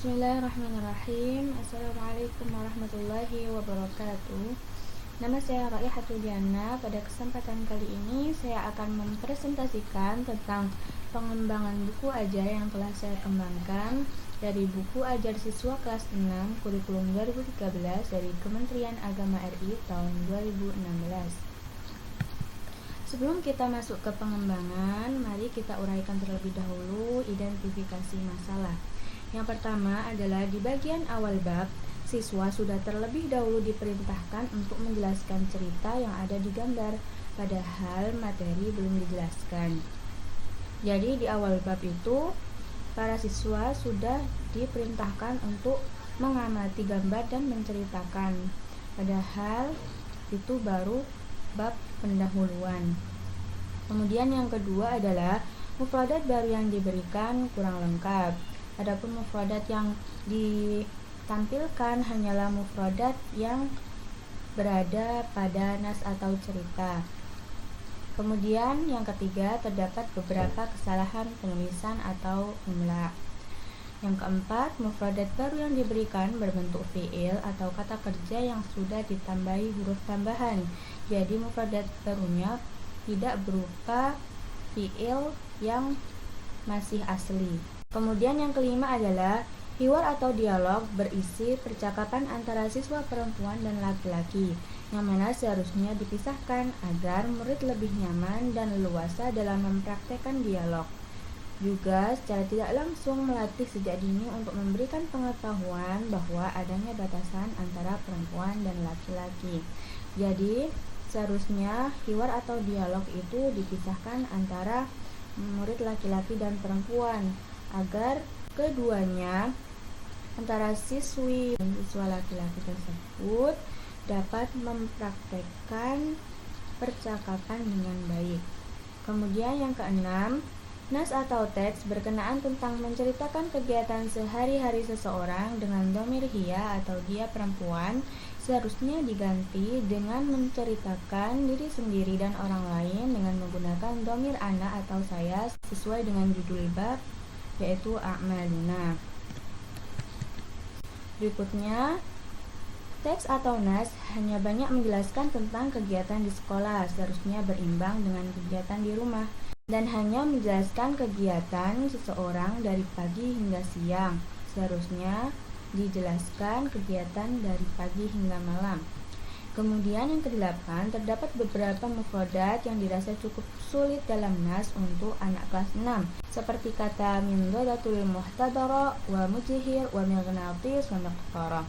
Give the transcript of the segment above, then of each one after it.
Bismillahirrahmanirrahim. Assalamualaikum warahmatullahi wabarakatuh. Nama saya Raihatul Diana. Pada kesempatan kali ini saya akan mempresentasikan tentang pengembangan buku ajar yang telah saya kembangkan dari buku ajar siswa kelas 6 kurikulum 2013 dari Kementerian Agama RI tahun 2016. Sebelum kita masuk ke pengembangan, mari kita uraikan terlebih dahulu identifikasi masalah. Yang pertama adalah di bagian awal bab, siswa sudah terlebih dahulu diperintahkan untuk menjelaskan cerita yang ada di gambar, padahal materi belum dijelaskan. Jadi di awal bab itu, para siswa sudah diperintahkan untuk mengamati gambar dan menceritakan, padahal itu baru bab pendahuluan. Kemudian yang kedua adalah mufradat baru yang diberikan kurang lengkap. Adapun mufradat yang ditampilkan hanyalah mufradat yang berada pada nas atau cerita. Kemudian yang ketiga, terdapat beberapa kesalahan penulisan atau imla. Yang keempat, mufradat baru yang diberikan berbentuk fiil atau kata kerja yang sudah ditambahi huruf tambahan. Jadi mufradat barunya tidak berupa fiil yang masih asli. Kemudian yang kelima adalah hiwar atau dialog berisi percakapan antara siswa perempuan dan laki-laki, yang mana seharusnya dipisahkan agar murid lebih nyaman dan leluasa dalam mempraktekkan dialog. Juga secara tidak langsung melatih sejak dini untuk memberikan pengetahuan bahwa adanya batasan antara perempuan dan laki-laki. Jadi seharusnya hiwar atau dialog itu dipisahkan antara murid laki-laki dan perempuan, agar keduanya antara siswi dan siswa laki-laki tersebut dapat mempraktekkan percakapan dengan baik. Kemudian yang keenam, nas atau teks berkenaan tentang menceritakan kegiatan sehari-hari seseorang dengan dhamir hiya atau dia perempuan seharusnya diganti dengan menceritakan diri sendiri dan orang lain dengan menggunakan dhamir ana atau saya sesuai dengan judul bab, yaitu a'maluna. Berikutnya, teks atau nas hanya banyak menjelaskan tentang kegiatan di sekolah, seharusnya berimbang dengan kegiatan di rumah, dan hanya menjelaskan kegiatan seseorang dari pagi hingga siang, seharusnya dijelaskan kegiatan dari pagi hingga malam. Kemudian yang kedelapan, terdapat beberapa mufradat yang dirasa cukup sulit dalam nas untuk anak kelas 6, seperti kata min dhadatul muhtadara wa mujhir wa mighnatis wa miqtara.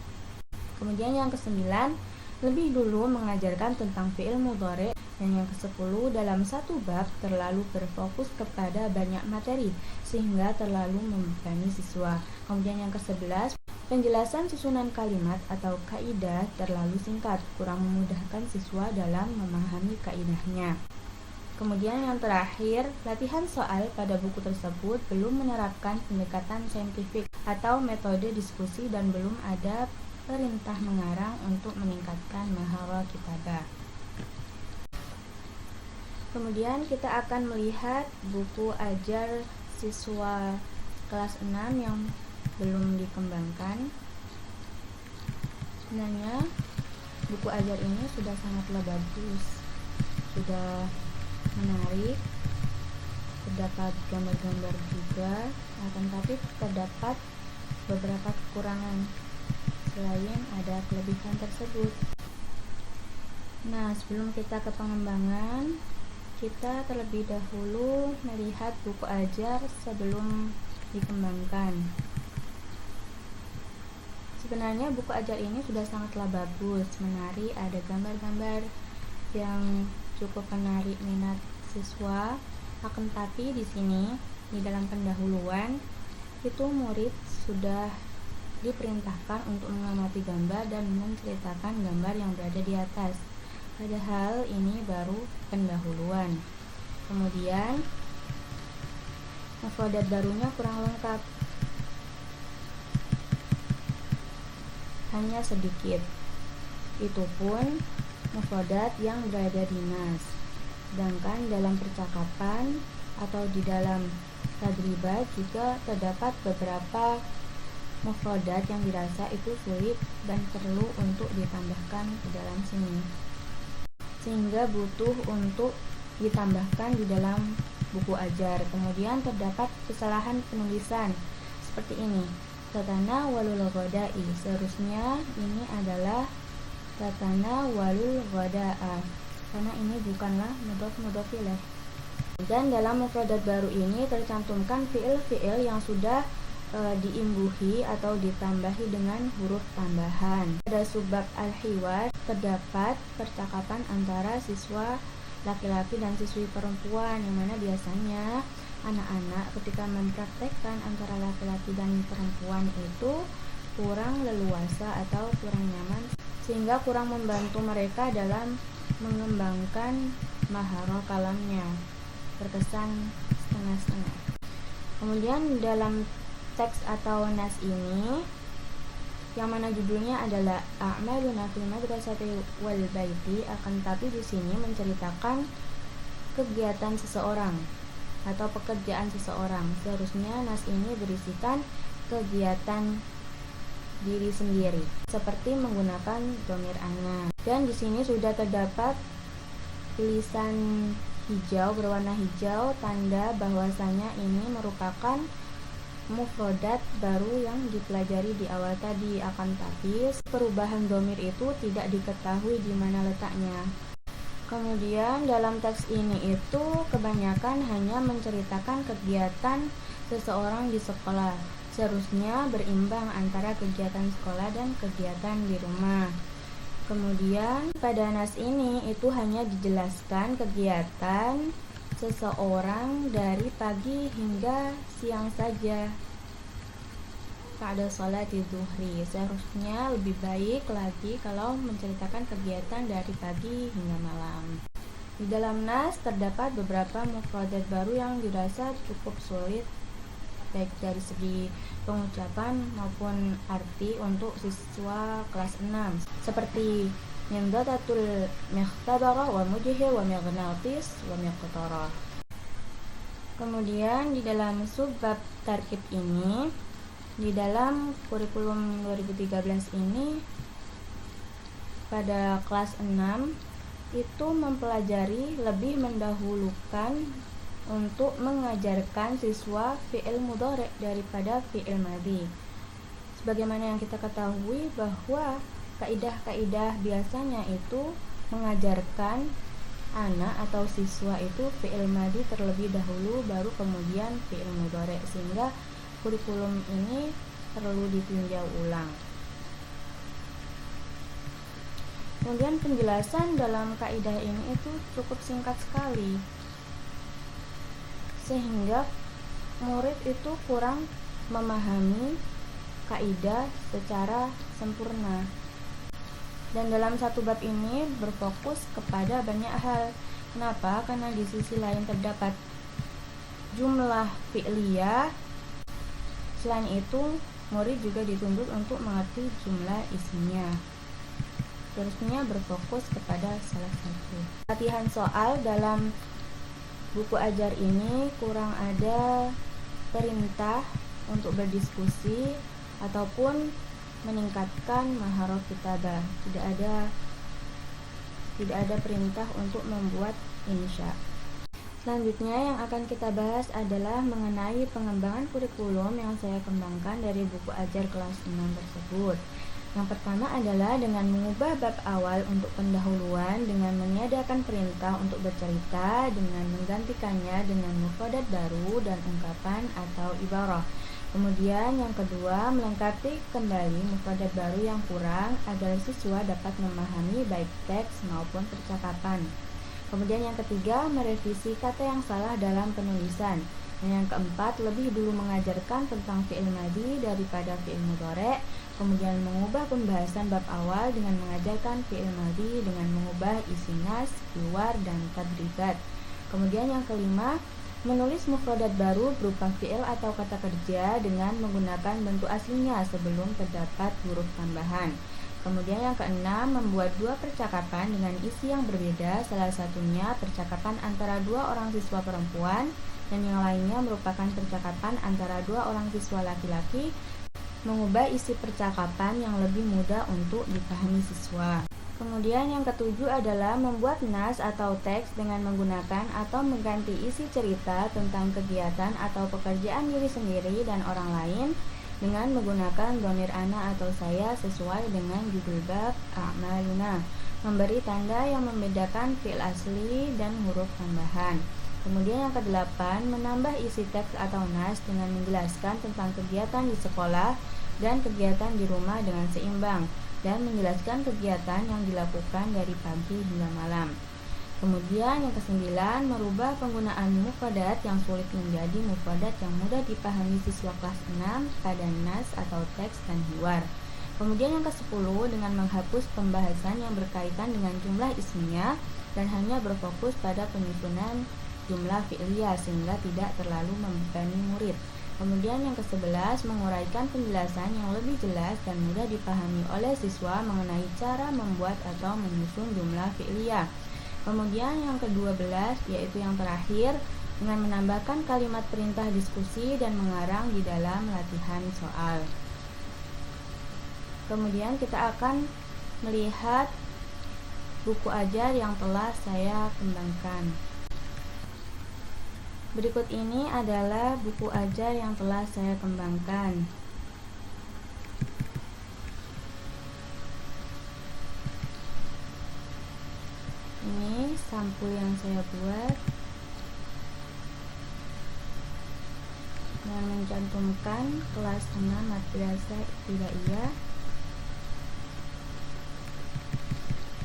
Kemudian yang kesembilan, lebih dulu mengajarkan tentang fi'il mudhari, dan yang ke-10 dalam satu bab terlalu berfokus kepada banyak materi sehingga terlalu membebani siswa. Kemudian yang ke-11, penjelasan susunan kalimat atau kaidah terlalu singkat, kurang memudahkan siswa dalam memahami kaidahnya. Kemudian yang terakhir, latihan soal pada buku tersebut belum menerapkan pendekatan saintifik atau metode diskusi dan belum ada perintah mengarang untuk meningkatkan maharah kitabah. Kemudian kita akan melihat buku ajar siswa kelas 6 yang belum dikembangkan. Sebenarnya buku ajar ini sudah sangatlah bagus, sudah menarik, terdapat gambar-gambar juga, akan tapi terdapat beberapa kekurangan selain ada kelebihan tersebut. Nah, sebelum kita ke pengembangan, kita terlebih dahulu melihat buku ajar sebelum dikembangkan. Sebenarnya buku ajar ini sudah sangatlah bagus, menarik, ada gambar-gambar yang cukup menarik minat siswa. Akan tapi di sini di dalam pendahuluan itu murid sudah diperintahkan untuk mengamati gambar dan menceritakan gambar yang berada di atas. Padahal ini baru pendahuluan. Kemudian mufradat barunya kurang lengkap, hanya sedikit. Itu pun mufradat yang berada di nas. Sedangkan dalam percakapan atau di dalam tadribat juga terdapat beberapa mufradat yang dirasa itu sulit dan perlu untuk ditambahkan ke dalam sini, sehingga butuh untuk ditambahkan di dalam buku ajar. Kemudian terdapat kesalahan penulisan seperti ini, tatana walul ghadai, seharusnya ini adalah tatana walul ghadaa, karena ini bukanlah mudhof ilaih. Dan dalam mufradat baru ini tercantumkan fiil-fiil yang sudah diimbuhi atau ditambahi dengan huruf tambahan. Pada subbab al-hiwar terdapat percakapan antara siswa laki-laki dan siswi perempuan, yang mana biasanya anak-anak ketika mempraktekkan antara laki-laki dan perempuan itu kurang leluasa atau kurang nyaman, sehingga kurang membantu mereka dalam mengembangkan maharah kalamnya, terkesan setengah-setengah. Kemudian dalam teks atau nas ini, yang mana judulnya adalah A'maluna fil madrasati wal baiti, akan tapi di sini menceritakan kegiatan seseorang atau pekerjaan seseorang. Seharusnya nas ini berisikan kegiatan diri sendiri, seperti menggunakan dhamir ana. Dan di sini sudah terdapat tulisan hijau berwarna hijau, tanda bahwasanya ini merupakan mufradat baru yang dipelajari di awal tadi. Akan tapi perubahan dhamir itu tidak diketahui di mana letaknya. Kemudian dalam teks ini itu kebanyakan hanya menceritakan kegiatan seseorang di sekolah. Seharusnya berimbang antara kegiatan sekolah dan kegiatan di rumah. Kemudian pada nas ini itu hanya dijelaskan kegiatan seseorang dari pagi hingga siang saja pada sholat zuhri. Seharusnya lebih baik lagi kalau menceritakan kegiatan dari pagi hingga malam. Di dalam nas terdapat beberapa mufradat baru yang dirasa cukup sulit baik dari segi pengucapan maupun arti untuk siswa kelas 6, seperti Mimdatatul Mikhtabara wa Mujhi wa Mighnatis wa Miqtara. Kemudian di dalam subbab tarkib ini, di dalam kurikulum 2013 ini pada kelas 6 itu mempelajari lebih mendahulukan untuk mengajarkan siswa fi'il mudhari' daripada fi'il madhi. Sebagaimana yang kita ketahui bahwa kaidah-kaidah biasanya itu mengajarkan anak atau siswa itu fi'il madhi terlebih dahulu, baru kemudian fi'il mudhari', sehingga kurikulum ini perlu ditinjau ulang. Kemudian penjelasan dalam kaidah ini itu cukup singkat sekali, sehingga murid itu kurang memahami kaidah secara sempurna. Dan dalam satu bab ini berfokus kepada banyak hal. Kenapa? Karena di sisi lain terdapat jumlah fi'liyah. Selain itu, murid juga dituntut untuk mengerti jumlah isinya. Terusnya berfokus kepada salah satu. Latihan soal dalam buku ajar ini kurang ada perintah untuk berdiskusi ataupun meningkatkan maharah kitabah. Tidak ada perintah untuk membuat insya. Selanjutnya yang akan kita bahas adalah mengenai pengembangan kurikulum yang saya kembangkan dari buku ajar kelas 6 tersebut. Yang pertama adalah dengan mengubah bab awal untuk pendahuluan dengan meniadakan perintah untuk bercerita, dengan menggantikannya dengan mufradat baru dan ungkapan atau ibarah. Kemudian yang kedua, melengkapi kembali mufradat baru yang kurang agar siswa dapat memahami baik teks maupun percakapan. Kemudian yang ketiga, merevisi kata yang salah dalam penulisan. Dan yang keempat, lebih dulu mengajarkan tentang fi'il madhi daripada fi'il mudhari'. Kemudian mengubah pembahasan bab awal dengan mengajarkan fi'il madhi dengan mengubah isi nas, keluar, dan tadribat. Kemudian yang kelima, menulis mufradat baru berupa fi'il atau kata kerja dengan menggunakan bentuk aslinya sebelum terdapat huruf tambahan. Kemudian yang keenam, membuat dua percakapan dengan isi yang berbeda, salah satunya percakapan antara dua orang siswa perempuan dan yang lainnya merupakan percakapan antara dua orang siswa laki-laki. mengubah isi percakapan yang lebih mudah untuk dipahami siswa. Kemudian yang ketujuh adalah membuat nas atau teks dengan menggunakan atau mengganti isi cerita tentang kegiatan atau pekerjaan diri sendiri dan orang lain dengan menggunakan dhamir ana atau saya sesuai dengan judul bab a'maluna, memberi tanda yang membedakan fi'il asli dan huruf tambahan. Kemudian yang kedelapan, menambah isi teks atau nas dengan menjelaskan tentang kegiatan di sekolah dan kegiatan di rumah dengan seimbang, dan menjelaskan kegiatan yang dilakukan dari pagi hingga malam. Kemudian yang kesembilan, merubah penggunaan mufradat yang sulit menjadi mufradat yang mudah dipahami siswa kelas 6 pada nas atau teks dan hiwar. Kemudian yang kesepuluh, dengan menghapus pembahasan yang berkaitan dengan jumlah ismiyah dan hanya berfokus pada penyusunan jumlah fi'liyah sehingga tidak terlalu membebani murid. Kemudian yang ke-11, menguraikan penjelasan yang lebih jelas dan mudah dipahami oleh siswa mengenai cara membuat atau menyusun jumlah fi'liyah. Kemudian yang ke-12, yaitu yang terakhir, dengan menambahkan kalimat perintah diskusi dan mengarang di dalam latihan soal. Kemudian kita akan melihat buku ajar yang telah saya kembangkan. Berikut ini adalah buku ajar yang telah saya kembangkan. Ini sampul yang saya buat dengan mencantumkan kelas 6 madrasah ibtidaiyah.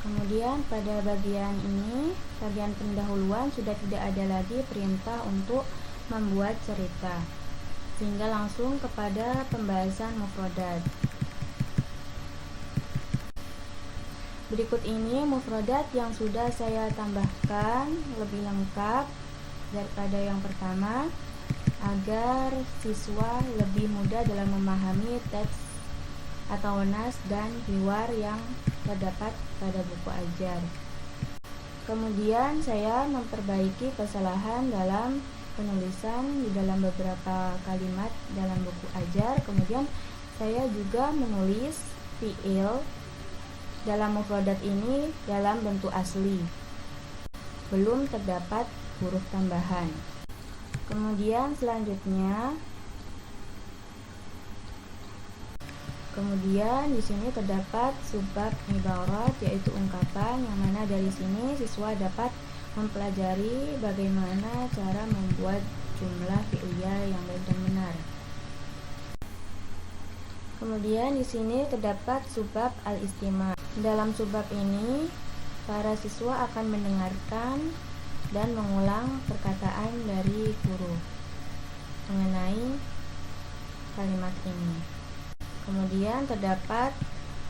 Kemudian pada bagian ini, bagian pendahuluan sudah tidak ada lagi perintah untuk membuat cerita, sehingga langsung kepada pembahasan mufradat. Berikut ini mufradat yang sudah saya tambahkan lebih lengkap daripada yang pertama, agar siswa lebih mudah dalam memahami teks atau nas dan hiwar yang terdapat pada buku ajar. Kemudian saya memperbaiki kesalahan dalam penulisan di dalam beberapa kalimat dalam buku ajar. Kemudian saya juga menulis fi'il dalam mufradat ini dalam bentuk asli, belum terdapat huruf tambahan. Kemudian selanjutnya, di sini terdapat subbab ibarat, yaitu ungkapan, yang mana dari sini siswa dapat mempelajari bagaimana cara membuat jumlah fi'liyah yang baik dan benar. Kemudian di sini terdapat subbab al-istima'. Dalam subbab ini, para siswa akan mendengarkan dan mengulang perkataan dari guru mengenai kalimat ini. Kemudian terdapat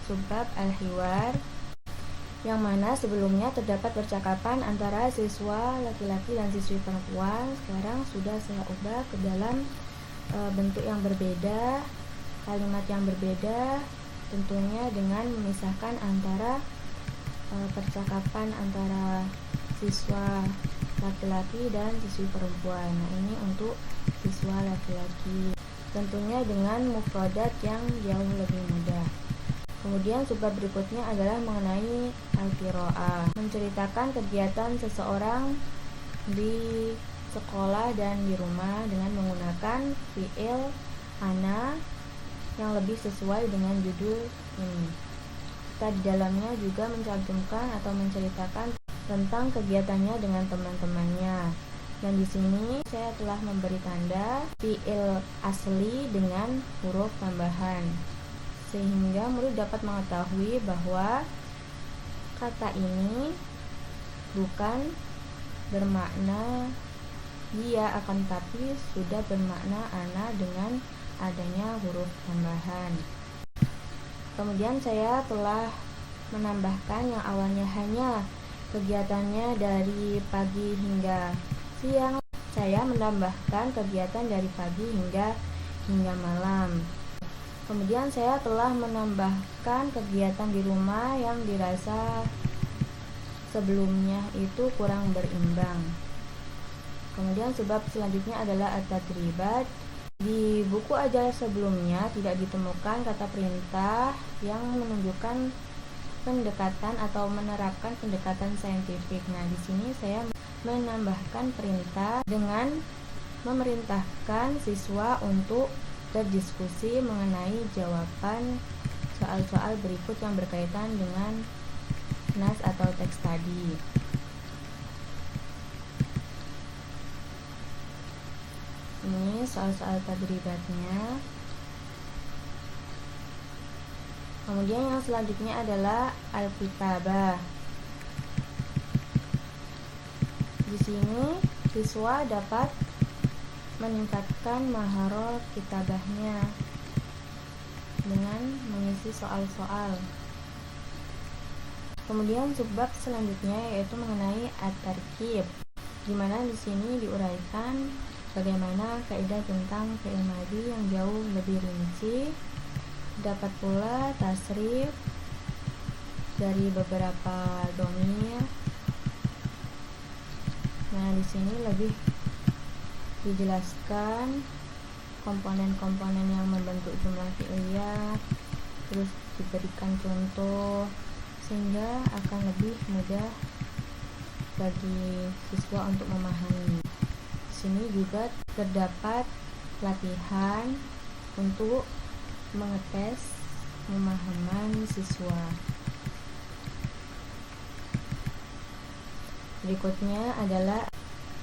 subbab al-hiwar, yang mana sebelumnya terdapat percakapan antara siswa laki-laki dan siswi perempuan. Sekarang sudah saya ubah ke dalam bentuk yang berbeda, kalimat yang berbeda, tentunya dengan memisahkan antara percakapan antara siswa laki-laki dan siswi perempuan. Nah, ini untuk siswa laki-laki, tentunya dengan mufradat yang jauh lebih mudah. Kemudian subbab berikutnya adalah mengenai al-qiraah, menceritakan kegiatan seseorang di sekolah dan di rumah dengan menggunakan fi'il ana yang lebih sesuai dengan judul ini. Kita di dalamnya juga mencantumkan atau menceritakan tentang kegiatannya dengan teman-temannya. Dan di sini saya telah memberi tanda fi'il asli dengan huruf tambahan, sehingga murid dapat mengetahui bahwa kata ini bukan bermakna dia, akan tapi sudah bermakna ana dengan adanya huruf tambahan. Kemudian saya telah menambahkan yang awalnya hanya kegiatannya dari pagi hingga siang, saya menambahkan kegiatan dari pagi hingga malam. Kemudian saya telah menambahkan kegiatan di rumah yang dirasa sebelumnya itu kurang berimbang. Kemudian sebab selanjutnya adalah at-tadribat, Di buku ajar sebelumnya tidak ditemukan kata perintah yang menunjukkan pendekatan atau menerapkan pendekatan saintifik. Nah, di sini saya menambahkan perintah dengan memerintahkan siswa untuk berdiskusi mengenai jawaban soal-soal berikut yang berkaitan dengan nas atau teks tadi. Ini soal-soal tadribatnya. Kemudian yang selanjutnya adalah al-kitabah. Di sini siswa dapat meningkatkan maharot kitabahnya dengan mengisi soal-soal. Kemudian subbab selanjutnya yaitu mengenai at-tarkib, di mana di sini diuraikan bagaimana kaidah tentang fi'il madhi yang jauh lebih rinci. Dapat pula tasrif dari beberapa dhamir. Nah, di sini lebih dijelaskan komponen-komponen yang membentuk jumlah fi'liyah, terus diberikan contoh sehingga akan lebih mudah bagi siswa untuk memahami. Di sini juga terdapat latihan untuk mengetes pemahaman siswa. Berikutnya adalah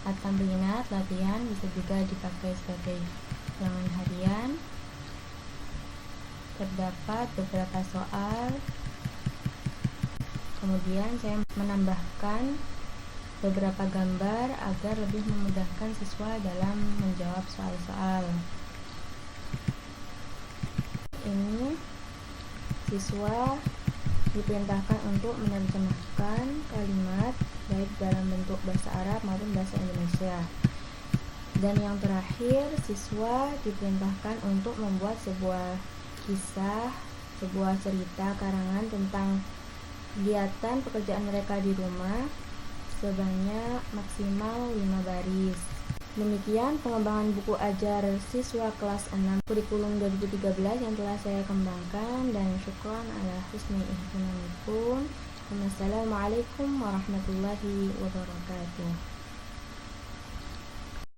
at-tamrinat, latihan, bisa juga dipakai sebagai ulangan harian. Terdapat beberapa soal. Kemudian saya menambahkan beberapa gambar agar lebih memudahkan siswa dalam menjawab soal-soal. Ini siswa diperintahkan untuk menerjemahkan kalimat baik dalam bentuk bahasa Arab maupun bahasa Indonesia. Dan yang terakhir, siswa diperintahkan untuk membuat sebuah kisah, sebuah cerita karangan tentang kegiatan pekerjaan mereka di rumah sebanyak maksimal 5 baris. Demikian pengembangan buku ajar siswa kelas 6 kurikulum 2013 yang telah saya kembangkan, dan syukran ala husni ihtimamikum. Wassalamualaikum warahmatullahi wabarakatuh.